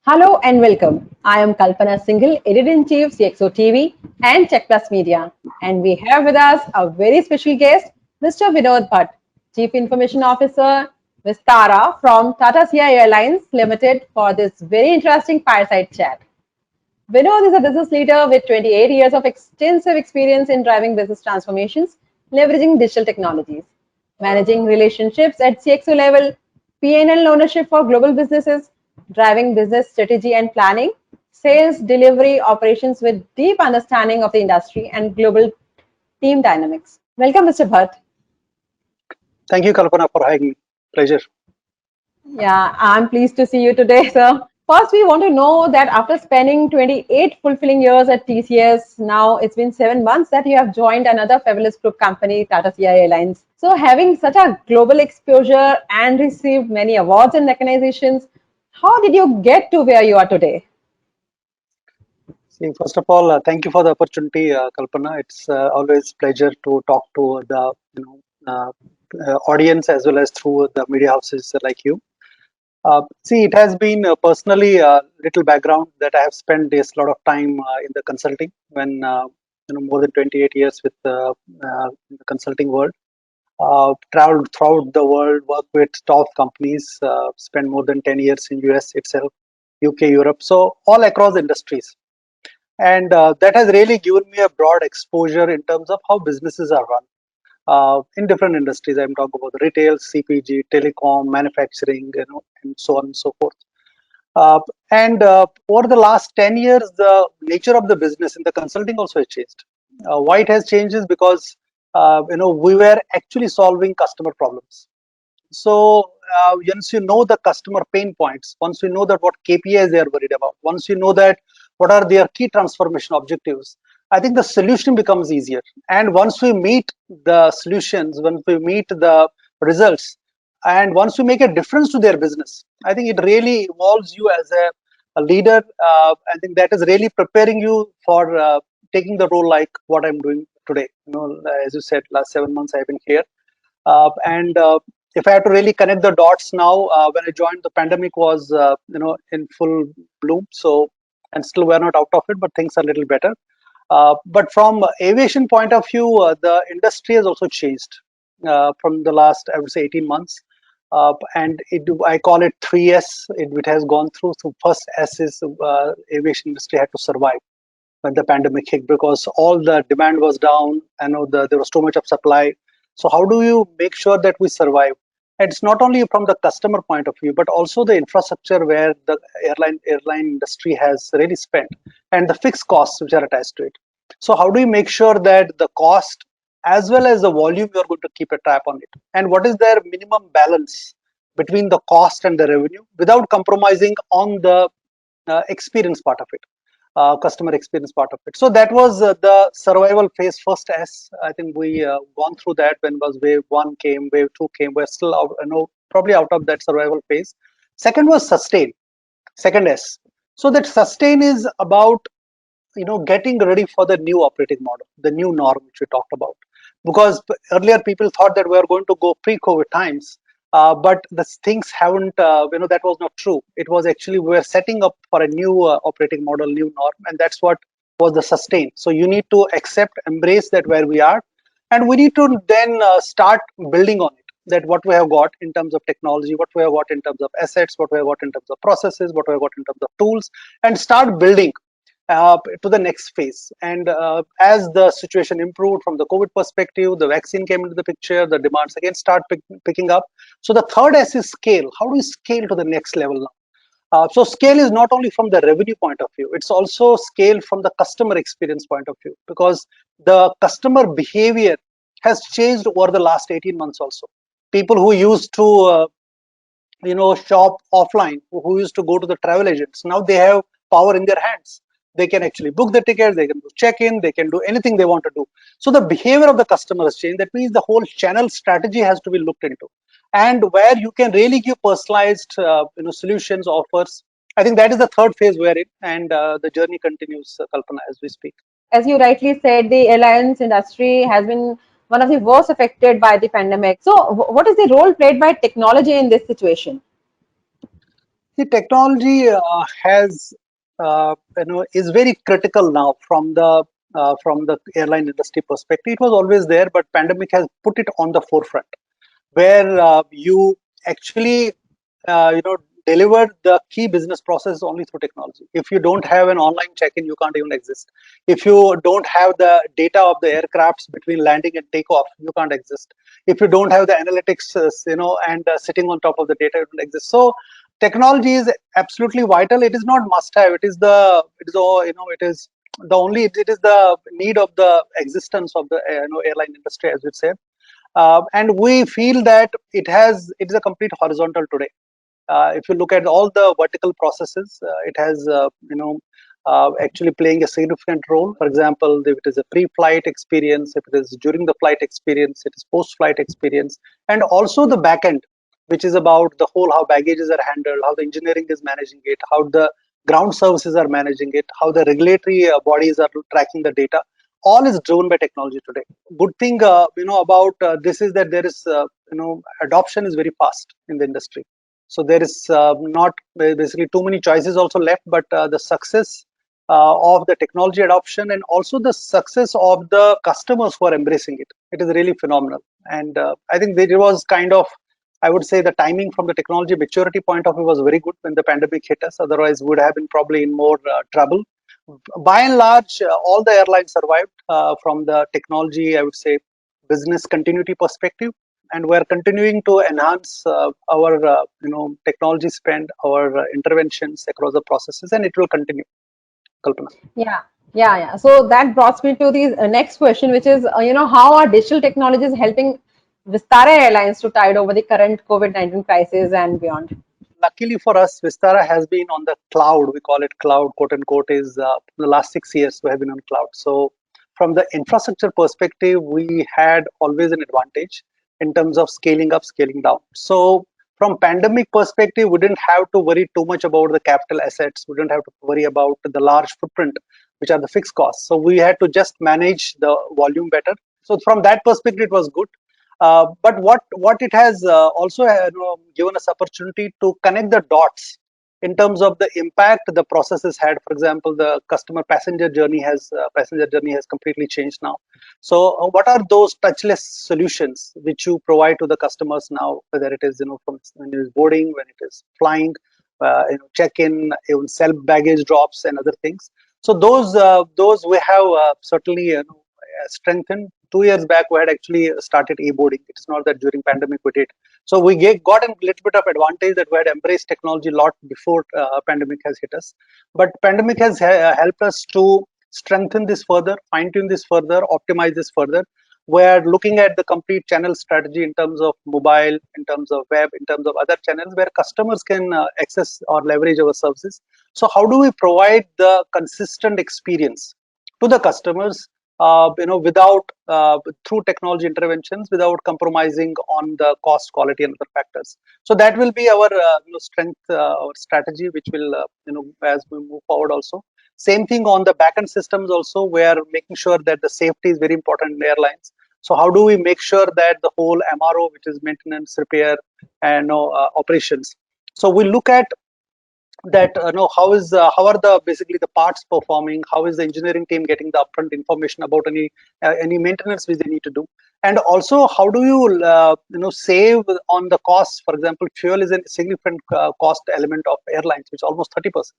Hello and welcome. I am Kalpana Singhal, Editor-in-Chief, CXO TV and Check Plus Media. And we have with us a very special guest, Mr. Vinod Bhat, Chief Information Officer, Vistara from Tata Sierra Airlines Limited for this very interesting fireside chat. Vinod is a business leader with 28 years of extensive experience in driving business transformations, leveraging digital technologies, managing relationships at CXO level, P&L ownership for global businesses, driving business strategy and planning, sales, delivery, operations with deep understanding of the industry and global team dynamics. Welcome, Mr. Bhatt. Thank you, Kalpana, for having me. Pleasure. Yeah, I'm pleased to see you today, sir. First, we want to know that after spending 28 fulfilling years at TCS, now it's been 7 months that you have joined another fabulous group company, Tata Sierra Airlines. So, having such a global exposure and received many awards and recognitions, how did you get to where you are today? See, first of all, thank you for the opportunity, Kalpana. It's always pleasure to talk to the audience as well as through the media houses like you. See, it has been personally a little background that I have spent this lot of time in the consulting when more than 28 years with in the consulting world. Traveled throughout the world, worked with top companies, spent more than 10 years in US itself, UK, Europe, so all across industries. And that has really given me a broad exposure in terms of how businesses are run in different industries. I'm talking about retail, CPG, telecom, manufacturing, and so on and so forth. Uh, and over the last 10 years, the nature of the business in the consulting also has changed. Why it has changed is because we were actually solving customer problems. So once you know the customer pain points, once you know that what KPIs they are worried about, once you know that what are their key transformation objectives, I think the solution becomes easier. And once we meet the solutions, once we meet the results, and once we make a difference to their business, I think it really evolves you as a leader. I think that is really preparing you for taking the role like what I'm doing today. As you said, last 7 months I've been here. And if I have to really connect the dots now, when I joined, the pandemic was in full bloom. So, and still we're not out of it, but things are a little better. But from aviation point of view, the industry has also changed from the last, I would say, 18 months. I call it 3S. It has gone through. So first S is aviation industry had to survive when the pandemic hit because all the demand was down. I know there was too much of supply. So how do you make sure that we survive? And it's not only from the customer point of view, but also the infrastructure where the airline industry has really spent and the fixed costs which are attached to it. So how do you make sure that the cost as well as the volume you're going to keep a trap on it? And what is their minimum balance between the cost and the revenue without compromising on the experience part of it? Customer experience part of it. So that was the survival phase first. As I think we gone through that when was wave one came, wave two came. We're still out, probably out of that survival phase. Second was sustain. Second S. So that sustain is about getting ready for the new operating model, the new norm which we talked about. Because earlier people thought that we are going to go pre-COVID times, but the things haven't, that was not true. It was actually we were setting up for a new operating model, new norm, and that's what was the sustain. So you need to accept, embrace that where we are, and we need to then start building on it. That what we have got in terms of technology, what we have got in terms of assets, what we have got in terms of processes, what we have got in terms of tools, and start building to the next phase. And as the situation improved from the COVID perspective, the vaccine came into the picture, the demands again start picking up. So the third S is scale. How do we scale to the next level now? So scale is not only from the revenue point of view, it's also scale from the customer experience point of view, because the customer behavior has changed over the last 18 months also. People who used to shop offline, who used to go to the travel agents, now they have power in their hands. They can actually book the tickets, they can do check-in, they can do anything they want to do. So the behavior of the customer has changed. That means the whole channel strategy has to be looked into, and where you can really give personalized solutions, offers. I think that is the third phase we're in, and the journey continues, Kalpana, as we speak. As you rightly said, the airlines industry has been one of the worst affected by the pandemic. So, what is the role played by technology in this situation? The technology has is very critical now from the airline industry perspective. It was always there, but pandemic has put it on the forefront, where you actually deliver the key business process only through technology. If you don't have an online check-in, you can't even exist. If you don't have the data of the aircrafts between landing and takeoff, you can't exist. If you don't have the analytics, and sitting on top of the data, it don't exist. So technology is absolutely vital. It is not must-have. It is the only. It is the need of the existence of the airline industry, as we said. And we feel that it is a complete horizontal today. If you look at all the vertical processes, it has actually playing a significant role. For example, if it is a pre-flight experience, if it is during the flight experience, it is post-flight experience, and also the back end, which is about the whole how baggages are handled, how the engineering is managing it, how the ground services are managing it, how the regulatory bodies are tracking the data. All is driven by technology today. Good thing about this is that there is adoption is very fast in the industry. So there is not basically too many choices also left, but the success of the technology adoption and also the success of the customers who are embracing it, it is really phenomenal. And I think there was kind of, I would say, the timing from the technology maturity point of view was very good when the pandemic hit us. Otherwise, would have been probably in more trouble. By and large, all the airlines survived from the technology, I would say, business continuity perspective, and we're continuing to enhance our technology spend, our interventions across the processes, and it will continue. Kalpana. Yeah, yeah. So that brought me to the next question, which is, how are digital technologies helping Vistara Airlines to tide over the current COVID-19 crisis and beyond? Luckily for us, Vistara has been on the cloud. We call it cloud, quote unquote, is the last 6 years we have been on cloud. So from the infrastructure perspective, we had always an advantage in terms of scaling up, scaling down. So from pandemic perspective, we didn't have to worry too much about the capital assets. We didn't have to worry about the large footprint, which are the fixed costs. So we had to just manage the volume better. So from that perspective, it was good. But what it has also given us opportunity to connect the dots in terms of the impact the processes had. For example, the customer passenger journey has completely changed now. So what are those touchless solutions which you provide to the customers now, whether it is from when it is boarding, when it is flying, check-in, even self baggage drops and other things. So those we have certainly strengthened. 2 years back, we had actually started e-boarding. It is not that during pandemic we did. So we got a little bit of advantage that we had embraced technology a lot before pandemic has hit us. But pandemic has helped us to strengthen this further, fine tune this further, optimize this further. We're looking at the complete channel strategy in terms of mobile, in terms of web, in terms of other channels where customers can access or leverage our services. So how do we provide the consistent experience to the customers without through technology interventions, without compromising on the cost, quality, and other factors. So that will be our strength, our strategy, which will as we move forward. Also, same thing on the backend systems. Also, we are making sure that the safety is very important in airlines. So how do we make sure that the whole MRO, which is maintenance, repair, and operations. So we look at that how are the basically the parts performing, how is the engineering team getting the upfront information about any maintenance which they need to do, and also how do you save on the costs. For example, fuel is a significant cost element of airlines, which is almost 30%.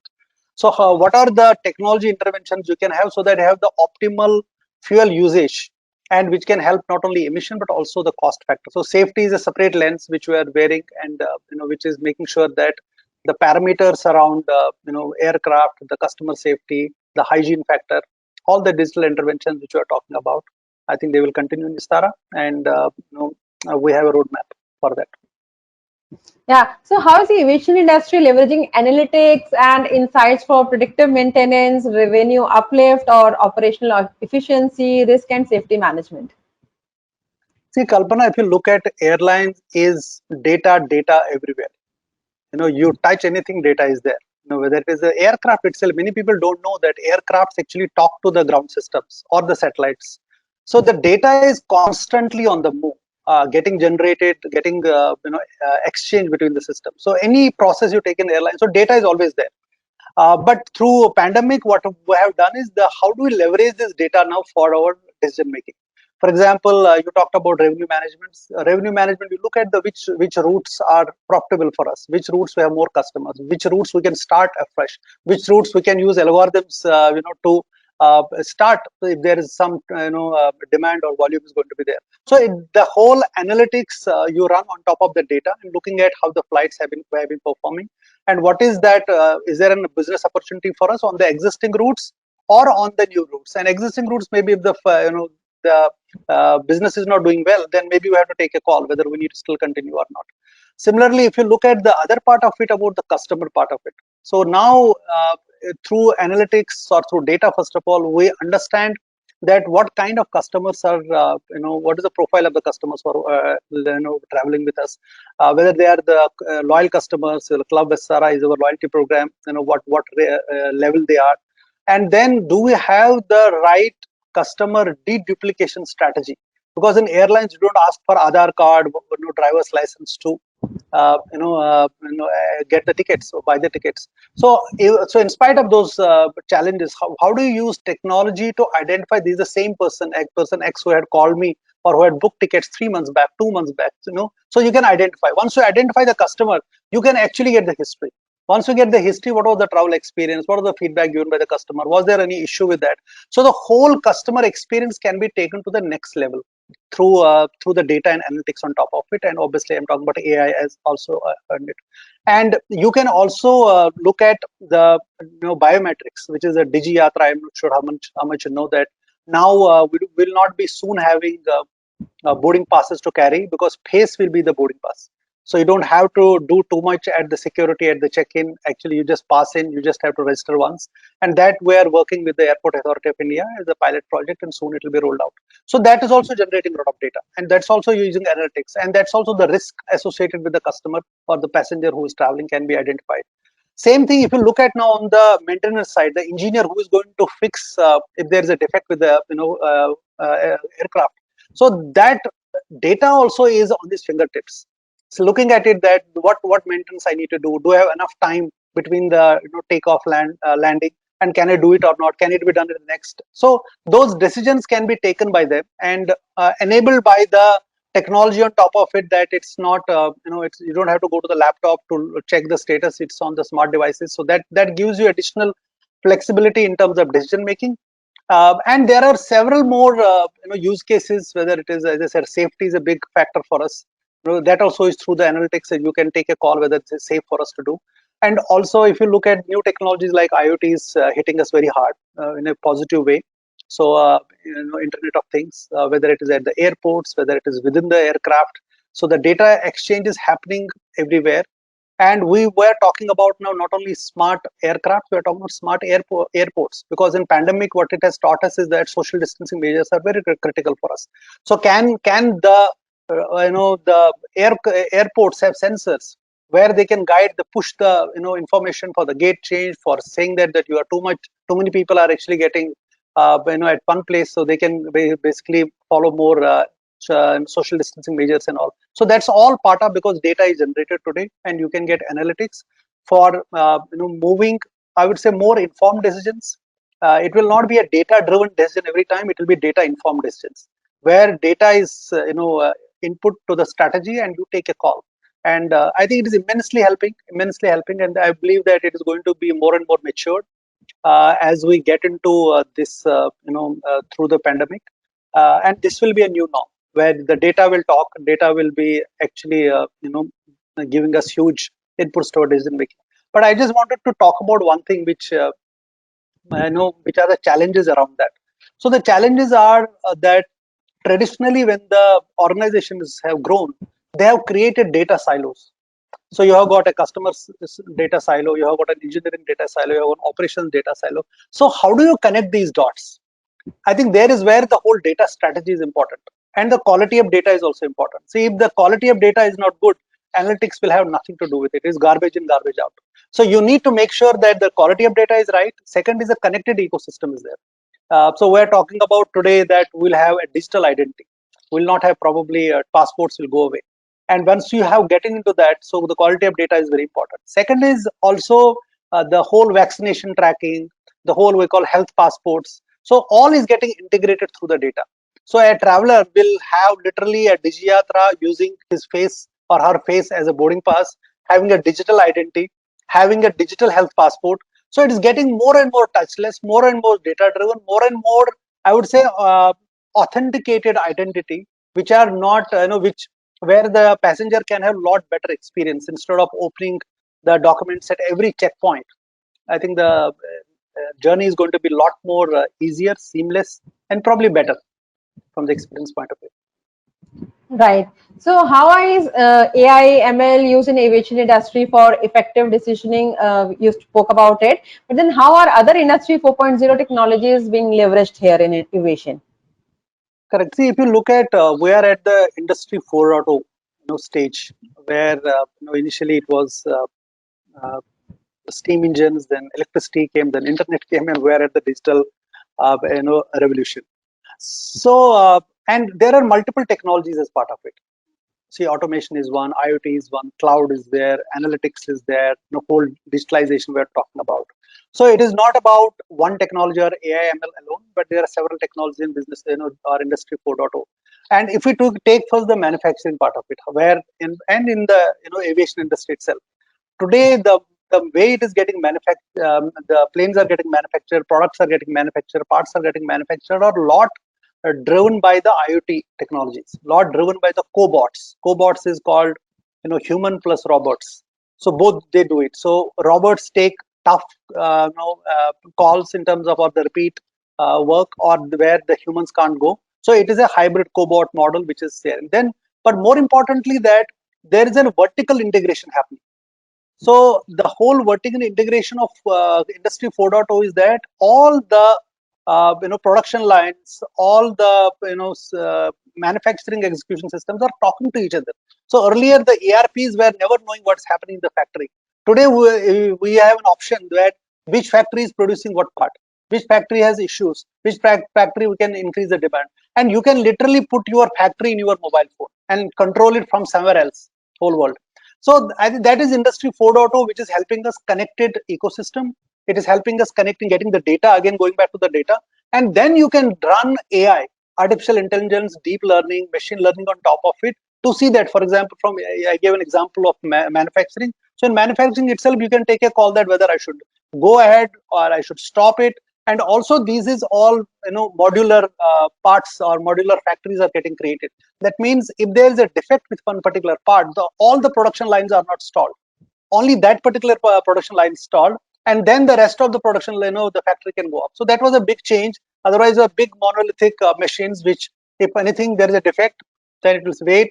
So what are the technology interventions you can have so that you have the optimal fuel usage, and which can help not only emission but also the cost factor. So safety is a separate lens which we are wearing, and which is making sure that the parameters around aircraft, the customer safety, the hygiene factor, all the digital interventions which we are talking about, I think they will continue in Vistara, and we have a roadmap for that. Yeah. So how is the aviation industry leveraging analytics and insights for predictive maintenance, revenue uplift, or operational efficiency, risk and safety management? See, Kalpana, if you look at airlines, is data everywhere. You touch anything, data is there. Whether it is the aircraft itself, many people don't know that aircrafts actually talk to the ground systems or the satellites. So the data is constantly on the move. getting generated, getting exchange between the system. So any process you take in airline, so data is always there. But through pandemic, what we have done is how do we leverage this data now for our decision making? For example, you talked about revenue management. Revenue management, you look at the which routes are profitable for us, which routes we have more customers, which routes we can start afresh, which routes we can use algorithms, to start if there is some demand or volume is going to be there. So the whole analytics you run on top of the data and looking at how the flights have been performing, and what is that, is there a business opportunity for us on the existing routes or on the new routes? And existing routes, maybe if the business is not doing well, then maybe we have to take a call whether we need to still continue or not. Similarly, if you look at the other part of it, about the customer part of it, so now through analytics or through data, first of all, we understand that what kind of customers are, what is the profile of the customers who are traveling with us, whether they are the loyal customers. Club Vistara is our loyalty program, what level they are, and then do we have the right customer deduplication strategy? Because in airlines you don't ask for Aadhaar card, driver's license to get the tickets or buy the tickets. So in spite of those challenges, how do you use technology to identify this is the same person X who had called me or who had booked tickets 3 months back, 2 months back, so you can identify. Once you identify the customer, you can actually get the history. Once you get the history, what was the travel experience, what was the feedback given by the customer, was there any issue with that? So the whole customer experience can be taken to the next level through the data and analytics on top of it. And obviously I'm talking about AI as also earned it. And you can also look at the biometrics, which is a Digi Yatra. I'm not sure how much you know that. Now we will not be soon having boarding passes to carry, because face will be the boarding pass. So you don't have to do too much at the security, at the check-in. Actually, you just pass in, you just have to register once. And that we are working with the Airport Authority of India as a pilot project, and soon it will be rolled out. So that is also generating a lot of data, and that's also using analytics, and that's also the risk associated with the customer or the passenger who is traveling can be identified. Same thing if you look at now on the maintenance side, the engineer who is going to fix if there is a defect with the aircraft. So that data also is on these fingertips. So looking at it, that what maintenance I need to do I have enough time between the takeoff, landing, and can I do it or not? Can it be done in the next? So those decisions can be taken by them, and enabled by the technology on top of it, that it's not you don't have to go to the laptop to check the status. It's on the smart devices, so that gives you additional flexibility in terms of decision making. And there are several more use cases, whether it is, as I said, safety is a big factor for us. That also is through the analytics, and you can take a call whether it's safe for us to do. And also, if you look at new technologies like IoT is hitting us very hard in a positive way. So Internet of Things, whether it is at the airports, whether it is within the aircraft, so the data exchange is happening everywhere. And we were talking about now not only smart aircraft, we are talking about smart airports, because in pandemic what it has taught us is that social distancing measures are very critical for us. So can the airports have sensors where they can guide the push the information for the gate change, for saying that you are too many people are actually getting at one place, so they can basically follow more social distancing measures and all. So that's all part of, because data is generated today, and you can get analytics for moving, I would say, more informed decisions. It will not be a data driven decision every time, it will be data informed decisions, where data is input to the strategy and you take a call. And I think it is immensely helping, and I believe that it is going to be more and more matured as we get into this through the pandemic. And this will be a new norm, where the data will talk, data will be actually giving us huge inputs to our decision making. But I just wanted to talk about one thing which I know, which are the challenges around that. So the challenges are that traditionally, when the organizations have grown, they have created data silos. So you have got a customer's data silo, you have got an engineering data silo, you have an operations data silo. So how do you connect these dots? I think there is where the whole data strategy is important, and the quality of data is also important. See, if the quality of data is not good, analytics will have nothing to do with it. It's garbage in, garbage out. So you need to make sure that the quality of data is right. Second is the connected ecosystem is there. So we're talking about today that we'll have a digital identity. We'll not have probably passports will go away. And once you have getting into that, so the quality of data is very important. Second is also the whole vaccination tracking, the whole we call health passports. So all is getting integrated through the data. So a traveler will have literally a digiyatra using his face or her face as a boarding pass, having a digital identity, having a digital health passport. So it is getting more and more touchless, more and more data driven, more and more, I would say, authenticated identity, which are not, which where the passenger can have lot better experience instead of opening the documents at every checkpoint. I think the journey is going to be a lot more easier, seamless, and probably better from the experience point of view. Right. So, how is AI ML used in aviation industry for effective decisioning? You spoke about it, but then how are other industry 4.0 technologies being leveraged here in aviation? Correct. See, if you look at, we are at the industry 4.0, stage where initially it was uh, steam engines, then electricity came, then internet came, and we are at the digital, revolution. So, and there are multiple technologies as part of it. See, automation is one, IoT is one, cloud is there, analytics is there, whole digitalization we're talking about. So it is not about one technology or AI ML alone, but there are several technologies in business, or industry 4.0. And if we take first the manufacturing part of it, where in the aviation industry itself, today the way it is getting manufactured, the planes are getting manufactured, products are getting manufactured, parts are getting manufactured, or lot driven by the IoT technologies, lot driven by the cobots. Cobots is called human plus robots. So both they do it. So robots take tough calls in terms of or the repeat work or where the humans can't go. So it is a hybrid cobot model which is there. And then, but more importantly, that there is a vertical integration happening. So the whole vertical integration of industry 4.0 is that all the production lines, all the manufacturing execution systems are talking to each other. So earlier the ERPs were never knowing what's happening in the factory. Today we have an option that which factory is producing what part, which factory has issues, which factory we can increase the demand, and you can literally put your factory in your mobile phone and control it from somewhere else, whole world. So I think that is industry 4.0, which is helping us connected ecosystem. It is helping us connecting, getting the data, again going back to the data, and then you can run AI, artificial intelligence, deep learning, machine learning on top of it to see that. For example, from I gave an example of manufacturing. So in manufacturing itself, you can take a call that whether I should go ahead or I should stop it. And also, these is all modular parts or modular factories are getting created. That means if there is a defect with one particular part, all the production lines are not stalled. Only that particular production line is stalled, and then the rest of the production, the factory can go up. So that was a big change. Otherwise, a big monolithic machines, which if anything there is a defect, then it will wait,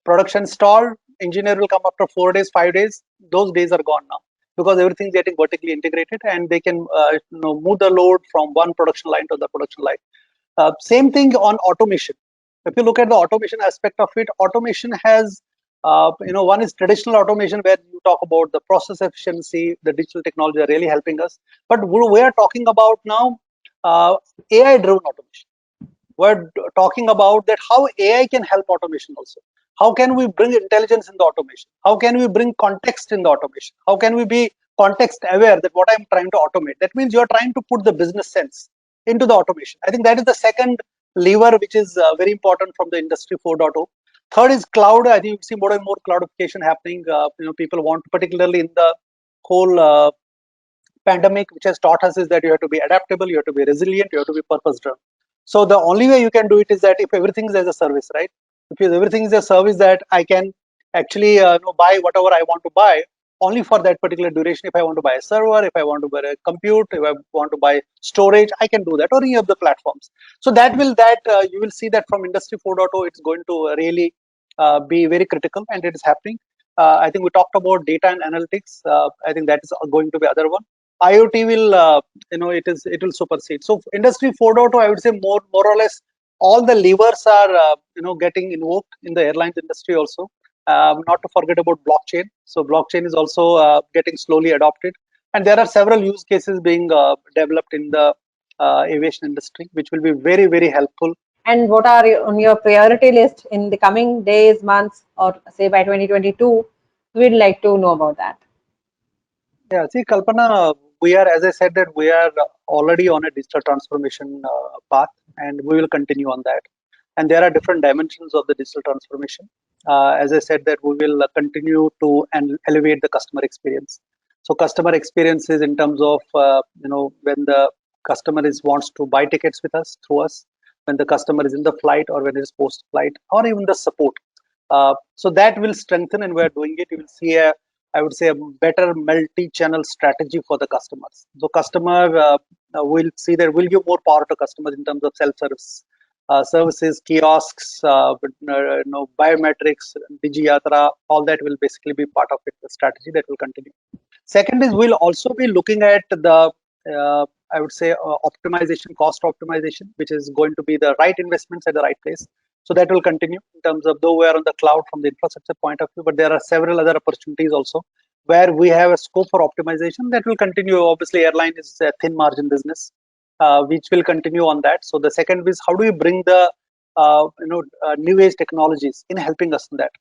production stalled, engineer will come after 4 days, 5 days. Those days are gone now because everything is getting vertically integrated, and they can move the load from one production line to the production line. Same thing on automation. If you look at the automation aspect of it, automation has, one is traditional automation where you talk about the process efficiency, the digital technology are really helping us. But we are talking about now AI-driven automation. We're talking about that how AI can help automation also. How can we bring intelligence in the automation? How can we bring context in the automation? How can we be context aware that what I'm trying to automate? That means you're trying to put the business sense into the automation. I think that is the second lever which is very important from the industry 4.0. Third is cloud. I think you see more and more cloudification happening. People want, particularly in the whole pandemic, which has taught us is that you have to be adaptable, you have to be resilient, you have to be purpose driven. So the only way you can do it is that if everything is as a service, right? If everything is a service that I can actually buy whatever I want to buy only for that particular duration. If I want to buy a server, if I want to buy a compute, if I want to buy storage, I can do that, or any of the platforms. So you will see that from industry 4.0, it's going to really be very critical, and it is happening. I think we talked about data and analytics. I think that is going to be other one. IoT will, it will supersede. So industry 4.0, I would say more or less all the levers are, getting invoked in the airlines industry also. Not to forget about blockchain. So blockchain is also getting slowly adopted, and there are several use cases being developed in the aviation industry, which will be very, very helpful And what are on your priority list in the coming days, months, or say by 2022? We'd like to know about that. Yeah, see, Kalpana, we are, as I said, that we are already on a digital transformation path, and we will continue on that. And there are different dimensions of the digital transformation. As I said, that we will continue to and elevate the customer experience. So, customer experience is in terms of when the customer is wants to buy tickets with us through us, when the customer is in the flight or when it is post flight, or even the support. So that will strengthen, and we are doing it. You will see I would say, a better multi-channel strategy for the customers. So customer will see that will give more power to customers in terms of self-service services, kiosks, biometrics, DigiYatra, all that will basically be part of it, the strategy that will continue. Second is we'll also be looking at the I would say optimization, cost optimization, which is going to be the right investments at the right place. So that will continue in terms of, though we are on the cloud from the infrastructure point of view, but there are several other opportunities also where we have a scope for optimization that will continue. Obviously, airline is a thin margin business, which will continue on that. So the second is how do you bring the new age technologies in helping us in that.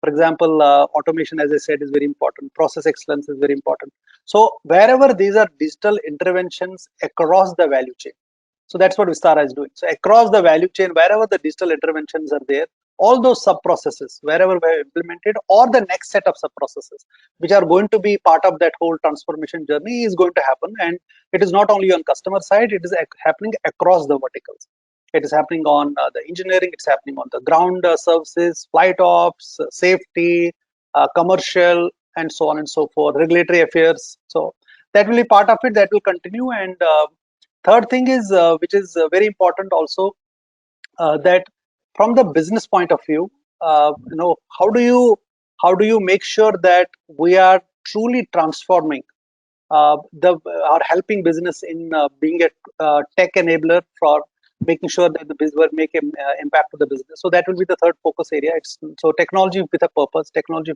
For example, automation, as I said, is very important. Process excellence is very important. So wherever these are digital interventions across the value chain, so that's what Vistara is doing. So across the value chain, wherever the digital interventions are there, all those sub processes, wherever we have implemented, or the next set of sub processes, which are going to be part of that whole transformation journey, is going to happen. And it is not only on customer side; it is happening across the verticals. It is happening on the engineering. It's happening on the ground services, flight ops, safety, commercial, and so on and so forth. Regulatory affairs. So that will be part of it. That will continue. And third thing is, which is very important also, that from the business point of view, how do you make sure that we are truly transforming the are helping business in being a tech enabler for making sure that the business will make an impact to the business. So that will be the third focus area. It's so technology with a purpose, technology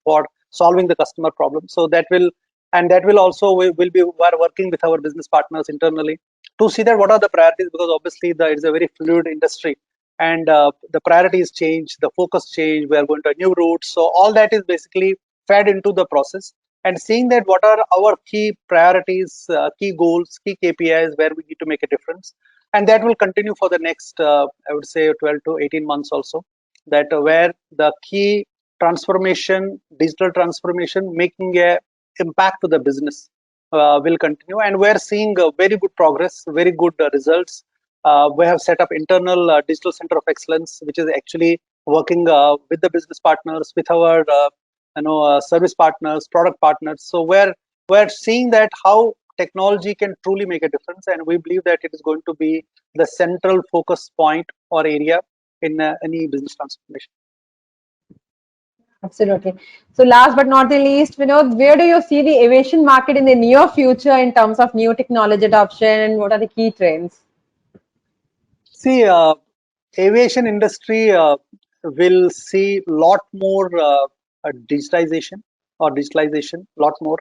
for solving the customer problem. So that will, and that will also we are working with our business partners internally to see that what are the priorities, because obviously it's a very fluid industry, and the priorities change, the focus change. We are going to new routes. So all that is basically fed into the process, and seeing that what are our key priorities, key goals, key KPIs where we need to make a difference. And that will continue for the next, I would say, 12 to 18 months also, that where the key transformation, digital transformation, making a impact to the business will continue. And we're seeing very good progress, very good results. We have set up internal digital center of excellence, which is actually working with the business partners, with our service partners, product partners. So we're seeing that how technology can truly make a difference, and we believe that it is going to be the central focus point or area in any business transformation. Absolutely. So last but not the least, Vinod, where do you see the aviation market in the near future in terms of new technology adoption, and what are the key trends? See, aviation industry will see lot more digitization or digitalization, lot more.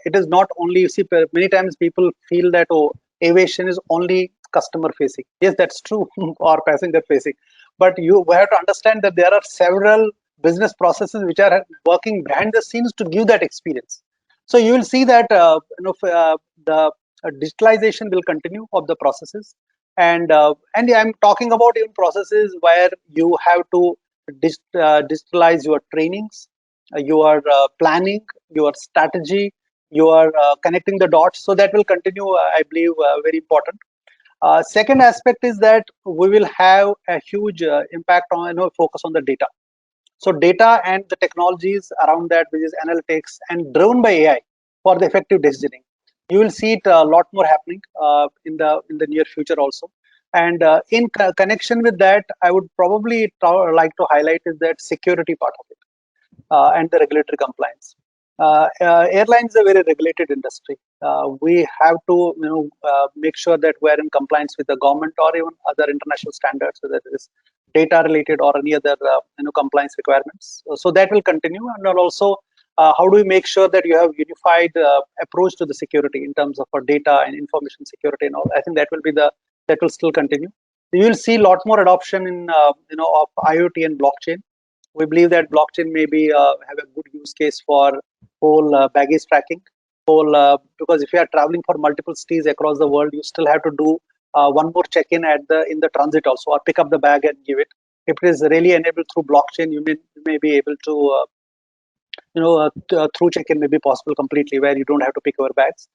It is not only, you see, many times people feel that, oh, aviation is only customer facing. Yes, that's true, or passenger facing. But we have to understand that there are several business processes which are working behind the scenes to give that experience. So you will see that the digitalization will continue of the processes, and I'm talking about even processes where you have to digitalize your trainings, your planning, your strategy, your connecting the dots. So that will continue, I believe, very important. Second aspect is that we will have a huge impact on focus on the data. So data and the technologies around that, which is analytics and driven by AI for the effective decisioning. You will see it a lot more happening in the near future also. And in connection with that, I would probably like to highlight is that security part of it and the regulatory compliance. Airlines is a very regulated industry. We have to make sure that we're in compliance with the government or even other international standards, whether it is data related or any other compliance requirements. So that will continue. And also, how do we make sure that you have unified approach to the security in terms of our data and information security and all? I think that will still continue. You will see a lot more adoption in of IoT and blockchain. We believe that blockchain maybe have a good use case for whole baggage tracking. Whole because if you are traveling for multiple cities across the world, you still have to do one more check-in at the in the transit also, or pick up the bag and give it. If it is really enabled through blockchain, you may be able to through check-in may be possible completely, where you don't have to pick your bags.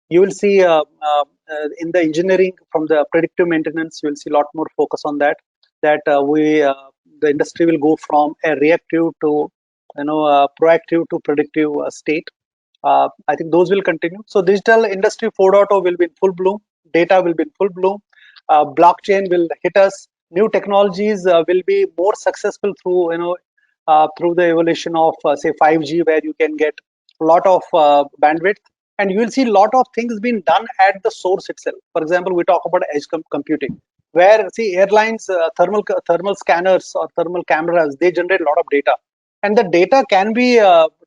You will see in the engineering from the predictive maintenance, you will see a lot more focus on that. That the industry will go from a reactive to proactive to predictive state. I think those will continue. So digital industry 4.0 will be in full bloom. Data will be in full bloom. Blockchain will hit us. New technologies will be more successful through through the evolution of say 5G, where you can get a lot of bandwidth, and you will see a lot of things being done at the source itself. For example, we talk about edge computing, where see airlines thermal scanners or thermal cameras, they generate a lot of data, and the data can be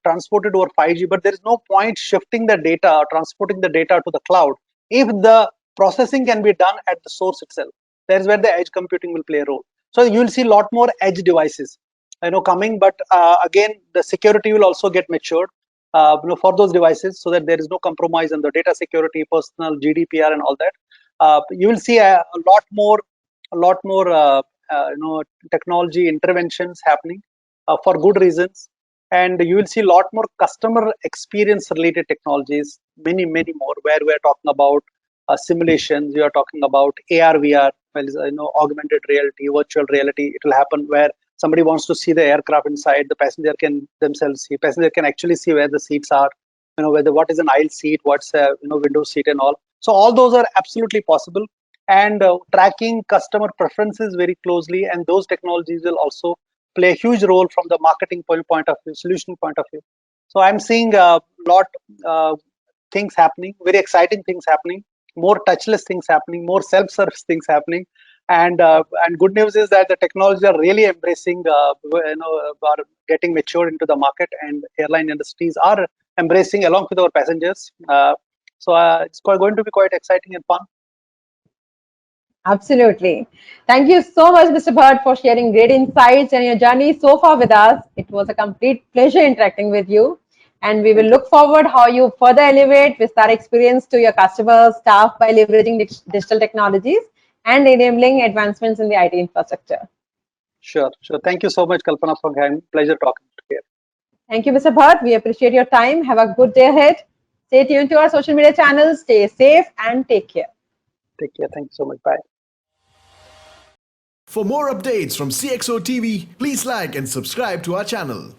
transported over 5G, but there is no point shifting the data or transporting the data to the cloud if the processing can be done at the source itself. That is where the edge computing will play a role. So you will see a lot more edge devices coming, but again the security will also get matured for those devices, so that there is no compromise on the data security, personal GDPR and all that. You will see a lot more technology interventions happening for good reasons, and you will see a lot more customer experience related technologies, many more, where we are talking about simulations, we are talking about AR VR, well, augmented reality, virtual reality. It will happen where somebody wants to see the aircraft inside, the passenger can themselves see, passenger can actually see where the seats are, whether what is an aisle seat, what's a window seat and all. So all those are absolutely possible, and tracking customer preferences very closely, and those technologies will also play a huge role from the marketing point of view, solution point of view. So I'm seeing a lot uh, things happening, very exciting things happening, more touchless things happening, more self-service things happening, and good news is that the technology are really embracing, are getting matured into the market, and airline industries are embracing along with our passengers. So it's going to be quite exciting and fun. Absolutely. Thank you so much, Mr. Bhatt, for sharing great insights and your journey so far with us. It was a complete pleasure interacting with you. And we will Thank you. look forward how you further elevate Vistara experience to your customers, staff by leveraging digital technologies and enabling advancements in the IT infrastructure. Sure. Thank you so much, Kalpana, for having pleasure talking to you. Thank you, Mr. Bhatt. We appreciate your time. Have a good day ahead. Stay tuned to our social media channels. Stay safe and take care. Take care. Thank you so much. Bye. For more updates from CXO TV, please like and subscribe to our channel.